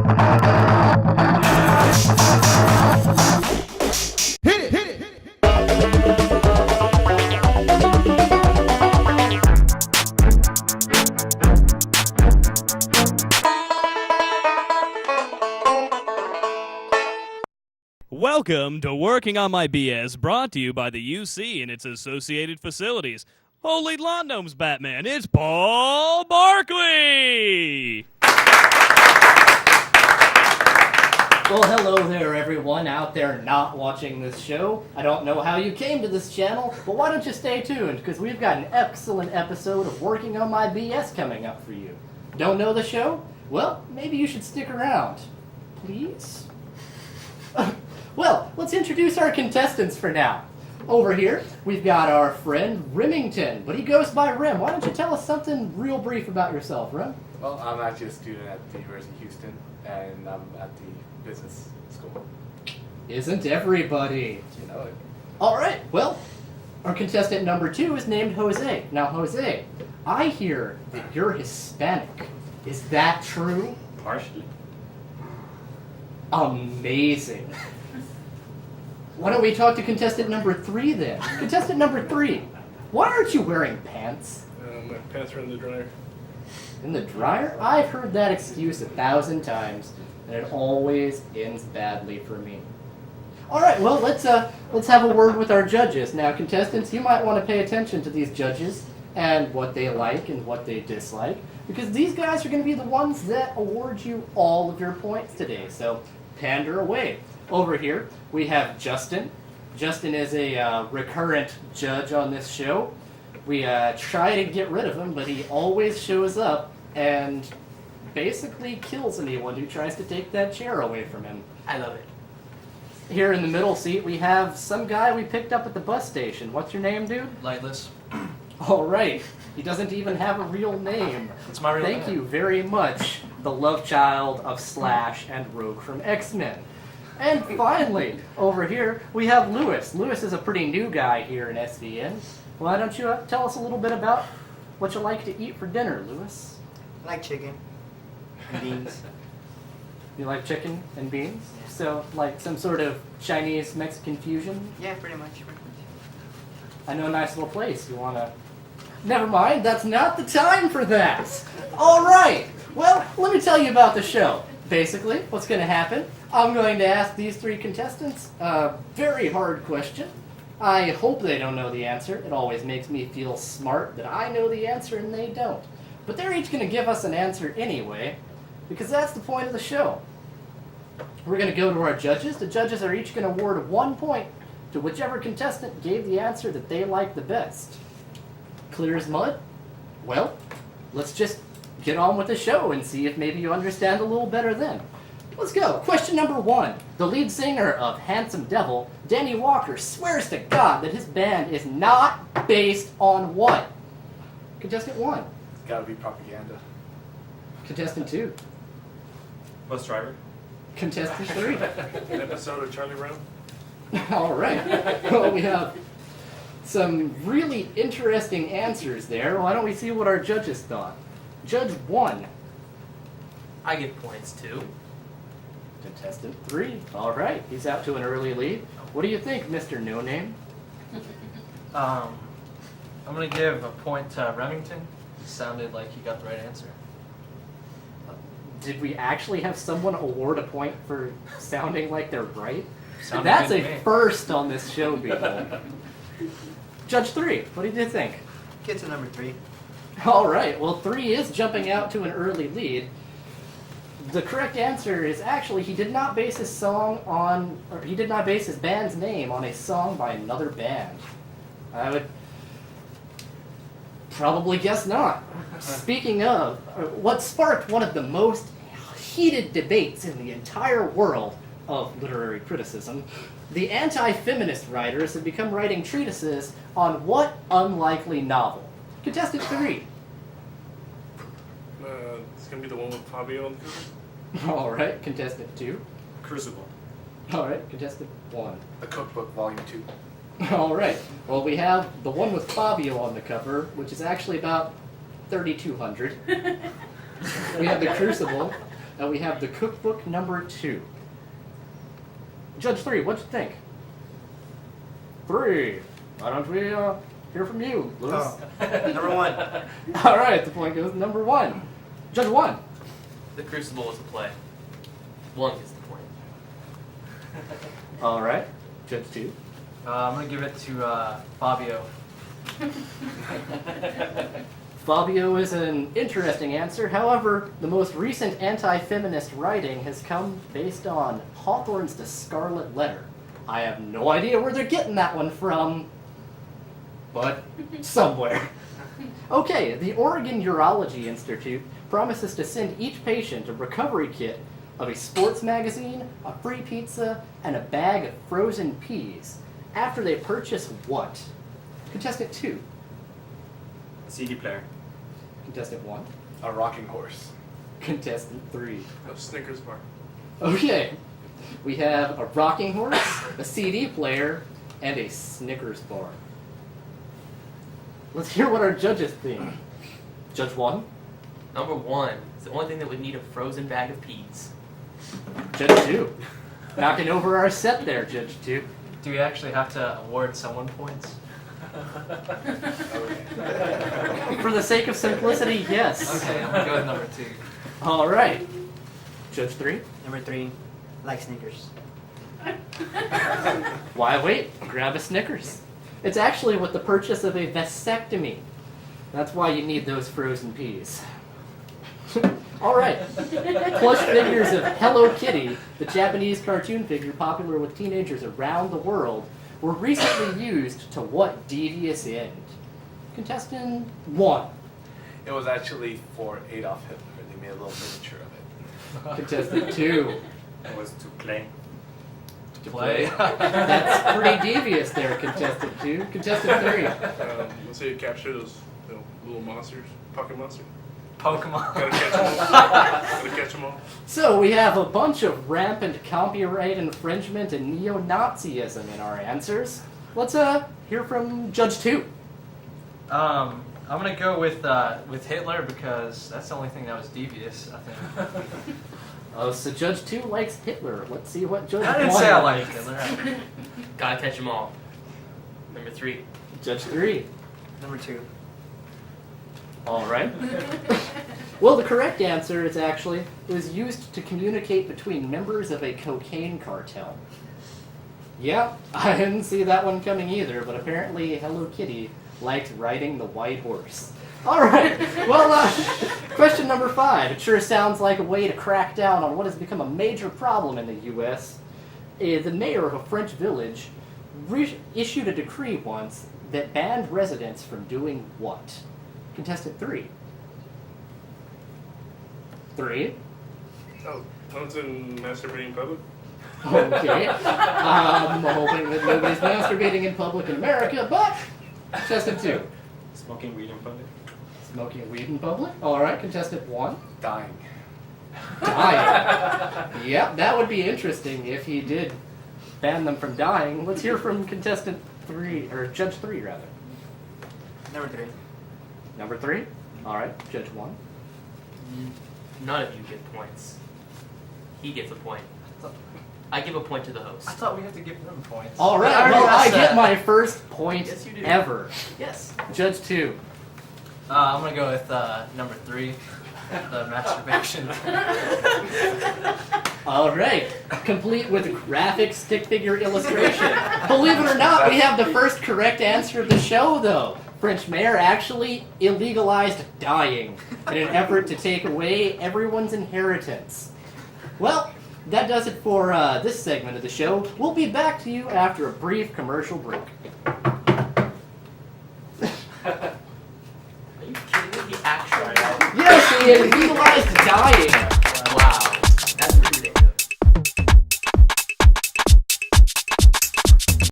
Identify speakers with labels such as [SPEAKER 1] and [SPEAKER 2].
[SPEAKER 1] Welcome to Working on My BS, brought to you by the UC and its associated facilities. Holy lawn gnomes, Batman, it's Paul Barkley!
[SPEAKER 2] Well, hello there, everyone out there not watching this show. I don't know how you came to this channel, but why don't you stay tuned, because we've got an excellent episode of Working on My BS coming up for you. Don't know the show? Well, maybe you should stick around. Please? Well, let's introduce our contestants for now. Over here, we've got our friend Remington, but he goes by Rem. Why don't you tell us something real brief about yourself, Rem?
[SPEAKER 3] Well, I'm actually a student at the University of Houston, and I'm at the business school.
[SPEAKER 2] Isn't everybody?
[SPEAKER 3] You know it.
[SPEAKER 2] All right, well, our contestant number 2 is named Jose. Now, Jose, I hear that you're Hispanic. Is that true?
[SPEAKER 3] Partially.
[SPEAKER 2] Amazing. Why don't we talk to contestant number 3 then? Contestant number 3, why aren't you wearing pants?
[SPEAKER 4] My pants are in the dryer.
[SPEAKER 2] In the dryer? I've heard that excuse 1,000 times, and it always ends badly for me. All right, well, let's have a word with our judges. Now, contestants, you might want to pay attention to these judges and what they like and what they dislike, because these guys are going to be the ones that award you all of your points today. So, pander away. Over here, we have Justin. Justin is a recurrent judge on this show. We try to get rid of him, but he always shows up and basically kills anyone who tries to take that chair away from him.
[SPEAKER 5] I love it.
[SPEAKER 2] Here in the middle seat, we have some guy we picked up at the bus station. What's your name, dude?
[SPEAKER 5] Lightless.
[SPEAKER 2] All right. He doesn't even have a real name.
[SPEAKER 5] It's my real name.
[SPEAKER 2] Thank you very much, the love child of Slash and Rogue from X-Men. And finally, over here, we have Lewis. Lewis is a pretty new guy here in SVN. Why don't you tell us a little bit about what you like to eat for dinner, Lewis?
[SPEAKER 6] I like chicken and beans.
[SPEAKER 2] You like chicken and beans?
[SPEAKER 6] Yeah.
[SPEAKER 2] So, like some sort of Chinese-Mexican fusion?
[SPEAKER 6] Yeah, pretty much.
[SPEAKER 2] I know a nice little place. You want to... Never mind, that's not the time for that. All right. Well, let me tell you about the show. Basically, what's going to happen, I'm going to ask these 3 contestants a very hard question. I hope they don't know the answer. It always makes me feel smart that I know the answer and they don't. But they're each going to give us an answer anyway, because that's the point of the show. We're going to go to our judges. The judges are each going to award 1 point to whichever contestant gave the answer that they like the best. Clear as mud? Well, let's just get on with the show and see if maybe you understand a little better then. Let's go. Question number 1. The lead singer of Handsome Devil, Danny Walker, swears to God that his band is not based on what? Contestant 1.
[SPEAKER 3] It's gotta be propaganda.
[SPEAKER 2] Contestant 2.
[SPEAKER 5] Bus driver.
[SPEAKER 2] Contestant 3.
[SPEAKER 4] An episode of Charlie Brown.
[SPEAKER 2] All right. Well, we have some really interesting answers there. Why don't we see what our judges thought? Judge 1.
[SPEAKER 5] I get points too.
[SPEAKER 2] Contestant 3. All right. He's out to an early lead. What do you think, Mr. No Name?
[SPEAKER 5] I'm gonna give a point to Remington. It sounded like he got the right answer.
[SPEAKER 2] Did we actually have someone award a point for sounding like they're right?
[SPEAKER 5] Sounded
[SPEAKER 2] That's
[SPEAKER 5] good
[SPEAKER 2] a
[SPEAKER 5] to me.
[SPEAKER 2] first on this show, people. Judge 3, what did you think?
[SPEAKER 6] Get to number 3.
[SPEAKER 2] All right, well, 3 is jumping out to an early lead. The correct answer is actually he did not base his band's name on a song by another band. I would probably guess not. Speaking of, what sparked one of the most heated debates in the entire world of literary criticism, the anti-feminist writers have become writing treatises on what unlikely novel? Contestant 3.
[SPEAKER 4] It's gonna be the one with Fabio on the cover.
[SPEAKER 2] All right, contestant 2.
[SPEAKER 3] Crucible.
[SPEAKER 2] All right, contestant 1.
[SPEAKER 3] The Cookbook, Volume 2.
[SPEAKER 2] All right, well, we have the one with Fabio on the cover, which is actually about 3,200. We have the Crucible, and we have the cookbook number 2. Judge 3, what'd you think? 3. Why don't we hear from you, Lewis?
[SPEAKER 6] Oh. Number 1.
[SPEAKER 2] All right, the point goes to number 1. Judge 1.
[SPEAKER 7] The Crucible was a play. 1 gets the point.
[SPEAKER 2] All right, Judge 2.
[SPEAKER 5] I'm gonna give it to Fabio.
[SPEAKER 2] Fabio is an interesting answer. However, the most recent anti-feminist writing has come based on Hawthorne's The Scarlet Letter. I have no idea where they're getting that one from, but somewhere. Okay, the Oregon Urology Institute promises to send each patient a recovery kit of a sports magazine, a free pizza, and a bag of frozen peas after they purchase what? Contestant 2.
[SPEAKER 8] CD player.
[SPEAKER 2] Contestant 1.
[SPEAKER 3] A rocking horse.
[SPEAKER 2] Contestant 3.
[SPEAKER 4] A Snickers bar.
[SPEAKER 2] Okay, we have a rocking horse, a CD player, and a Snickers bar. Let's hear what our judges think. Judge 1,
[SPEAKER 7] Number 1 is the only thing that would need a frozen bag of peas.
[SPEAKER 2] Judge 2. Knocking over our set there, Judge 2.
[SPEAKER 5] Do we actually have to award someone points?
[SPEAKER 2] For the sake of simplicity, yes.
[SPEAKER 5] Okay, I'm gonna go with number 2.
[SPEAKER 2] All right. Judge 3.
[SPEAKER 6] Number 3. Like Snickers.
[SPEAKER 2] Why wait? Grab a Snickers. It's actually with the purchase of a vasectomy. That's why you need those frozen peas. All right. Plush figures of Hello Kitty, the Japanese cartoon figure popular with teenagers around the world, were recently used to what devious end? Contestant 1.
[SPEAKER 3] It was actually for Adolf Hitler. They made a little miniature of it.
[SPEAKER 2] Contestant 2.
[SPEAKER 8] It was to play.
[SPEAKER 2] To
[SPEAKER 5] Play.
[SPEAKER 2] That's pretty devious there, Contestant 2. Contestant 3.
[SPEAKER 4] Let's say you capture those little monsters, pocket monsters.
[SPEAKER 5] Pokemon.
[SPEAKER 4] Gotta catch them all. Gotta catch them all.
[SPEAKER 2] So we have a bunch of rampant copyright infringement and neo-Nazism in our answers. Let's hear from Judge 2.
[SPEAKER 5] I'm gonna go with Hitler because that's the only thing that was devious, I think.
[SPEAKER 2] Oh, so Judge 2 likes Hitler. Let's see what Judge 1
[SPEAKER 5] I didn't say I
[SPEAKER 2] likes.
[SPEAKER 5] liked Hitler.
[SPEAKER 7] Gotta catch them all. Number 3.
[SPEAKER 2] Judge 3.
[SPEAKER 6] Number 2.
[SPEAKER 2] All right. Well, the correct answer is actually, it was used to communicate between members of a cocaine cartel. Yeah, I didn't see that one coming either, but apparently Hello Kitty liked riding the white horse. All right. Well, question number 5. It sure sounds like a way to crack down on what has become a major problem in the U.S. The mayor of a French village issued a decree once that banned residents from doing what? Contestant 3. 3.
[SPEAKER 4] Oh, Townsend masturbating in public?
[SPEAKER 2] Okay. I'm hoping that nobody's masturbating in public in America, but contestant 2.
[SPEAKER 8] Smoking weed in public.
[SPEAKER 2] Smoking weed in public? Alright, contestant 1.
[SPEAKER 3] Dying.
[SPEAKER 2] Dying. Yep, that would be interesting if he did ban them from dying. Let's hear from contestant 3, or Judge 3 rather.
[SPEAKER 6] Number 3.
[SPEAKER 2] Number 3? Alright, Judge 1.
[SPEAKER 7] None of you get points. He gets a point. I give a point to the host.
[SPEAKER 5] I thought we had to give them points.
[SPEAKER 2] Alright,
[SPEAKER 5] I already
[SPEAKER 2] well, I
[SPEAKER 5] asked
[SPEAKER 2] get
[SPEAKER 5] that.
[SPEAKER 2] my first point
[SPEAKER 7] Yes, you do.
[SPEAKER 2] ever.
[SPEAKER 7] Yes.
[SPEAKER 2] Judge 2.
[SPEAKER 5] I'm gonna go with number 3, the masturbation.
[SPEAKER 2] Alright, complete with graphic stick figure illustration. Believe it or not, we have the first correct answer of the show, though. French mayor actually illegalized dying in an effort to take away everyone's inheritance. Well, that does it for this segment of the show. We'll be back to you after a brief commercial break.
[SPEAKER 7] Are you kidding me? He actually.
[SPEAKER 2] Yes, he illegalized dying.